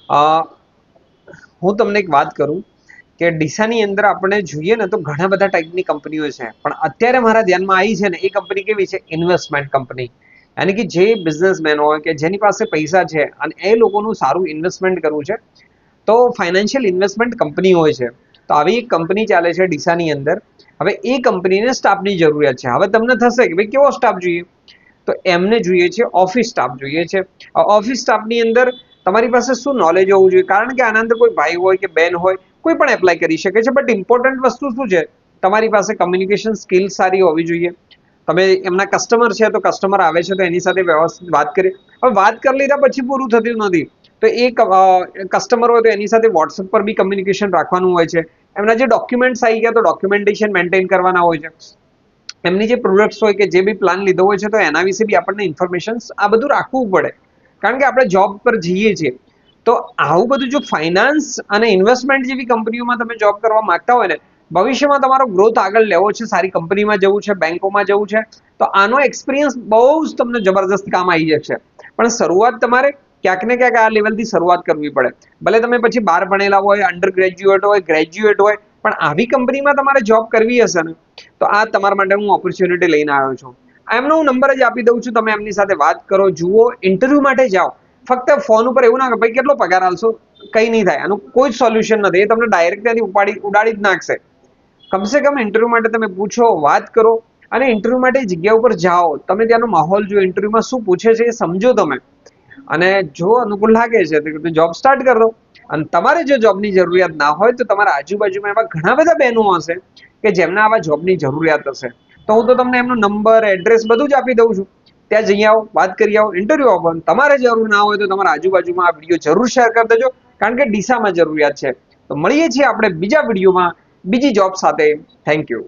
અ, હું તમને એક વાત કરું કે ડીસાની અંદર આપણે જોઈએ ને તો ઘણા બધા ટાઈપની કંપનીઓ છે, પણ અત્યારે મારા ધ્યાનમાં આવી છે ને એ કંપની કેવી છે? Investment company. યાની કે જે બિઝનેસમેન હોય કે જેની પાસે પૈસા છે અને એ લોકોનું સારું ઇન્વેસ્ટમેન્ટ કરવું છે, તો ફાઇનાન્શિયલ ઇન્વેસ્ટમેન્ટ કંપની હોય છે. તો આવી એક કંપની ચાલે છે ડીસાની અંદર. હવે એ કંપનીને સ્ટાફની જરૂરિયાત છે. હવે તમને થશે કે ભાઈ કેવો સ્ટાફ જોઈએ? તો એમને જોઈએ છે ઓફિસ સ્ટાફ જોઈએ છે. ઓફિસ સ્ટાફની અંદર તમારી પાસે શું નોલેજ હોવું જોઈએ? કારણ કે આના અંદર કોઈ ભાઈ હોય કે બેન હોય, કોઈ પણ એપ્લાય કરી શકે છે. બટ ઇમ્પોર્ટન્ટ વસ્તુ શું છે? તમારી પાસે કમ્યુનિકેશન સ્કિલ સારી હોવી જોઈએ. તમે એમના કસ્ટમર છે તો કસ્ટમર આવે છે તો એની સાથે વ્યવસ્થિત વાત કરી. હવે વાત કરી લીધા પછી પૂરું થતું નથી. તો એક કસ્ટમર હોય તો એની સાથે વોટ્સએપ પર બી કમ્યુનિકેશન રાખવાનું હોય છે. એમના જે ડોક્યુમેન્ટ્સ આવી ગયા તો ડોક્યુમેન્ટેશન મેન્ટેન કરવાના હોય છે. એમની જે પ્રોડક્ટ્સ હોય કે જે બી પ્લાન લીધો હોય છે તો એના વિશે બી આપણને ઇન્ફોર્મેશન આ બધું રાખવું પડે. કારણ કે આપણે જોબ પર જઈએ છીએ. તો આવું બધું જો ફાઇનાન્સ અને ઇન્વેસ્ટમેન્ટ જેવી કંપનીઓમાં તમે જોબ કરવા માંગતા હોય ને, ભવિષ્યમાં તમારો ગ્રોથ આગળ લેવો છે, સારી કંપનીમાં જવું છે, બેંકોમાં જવું છે, તો આનો એક્સપિરિયન્સ બહુ જ તમને જબરદસ્ત કામ આવી જશે. પણ શરૂઆત તમારે ક્યાંક ને ક્યાંક આ લેવલથી શરૂઆત કરવી પડે. ભલે તમે પછી 12 ભણેલા હોય, અંડર ગ્રેજ્યુએટ હોય, ગ્રેજ્યુએટ હોય, પણ આવી કંપનીમાં તમારે જોબ કરવી હશે ને, તો આ તમારા માટે હું ઓપોર્ચ્યુનિટી લઈને આવ્યો છું. એમનો હું નંબર જ આપી દઉં છું, તમે એમની સાથે વાત કરો, જુઓ, ઇન્ટરવ્યૂ માટે જાઓ. ફક્ત ફોન ઉપર એવું ના કે ભાઈ કેટલો પગાર આલશો, કંઈ નહીં થાય, આનું કોઈ જ સોલ્યુશન નથી. એ તમને ડાયરેક્ટ ત્યાંથી ઉડાડી જ નાખશે. કમસે કમ ઇન્ટરવ્યૂ માટે તમે પૂછો, વાત કરો, અને ઇન્ટરવ્યૂ માટે જગ્યા ઉપર જાઓ. તમે ત્યાંનો માહોલ જો ઇન્ટરવ્યૂમાં શું પૂછે છે એ સમજો તમે. અને જો અનુકૂળ લાગે છે તો જોબ સ્ટાર્ટ કરી દો. અને તમારે જો જોબની જરૂરિયાત ના હોય તો તમારા આજુબાજુમાં એવા ઘણા બધા બહેનો હશે કે જેમને આવા જોબની જરૂરિયાત હશે. તો હું તો તમને એમનો નંબર, એડ્રેસ બધું જ આપી દઉં છું. ત્યાં જઈ આવો, વાત કરી આવો, ઇન્ટરવ્યુ આપો. તમારે જરૂર ના હોય તો તમારા આજુબાજુમાં આ વિડીયો જરૂર શેર કરી દેજો, કારણ કે ડીસામાં જરૂરિયાત છે. તો મળીએ છીએ આપણે બીજા વિડીયોમાં બીજી જોબ સાથે. Thank you.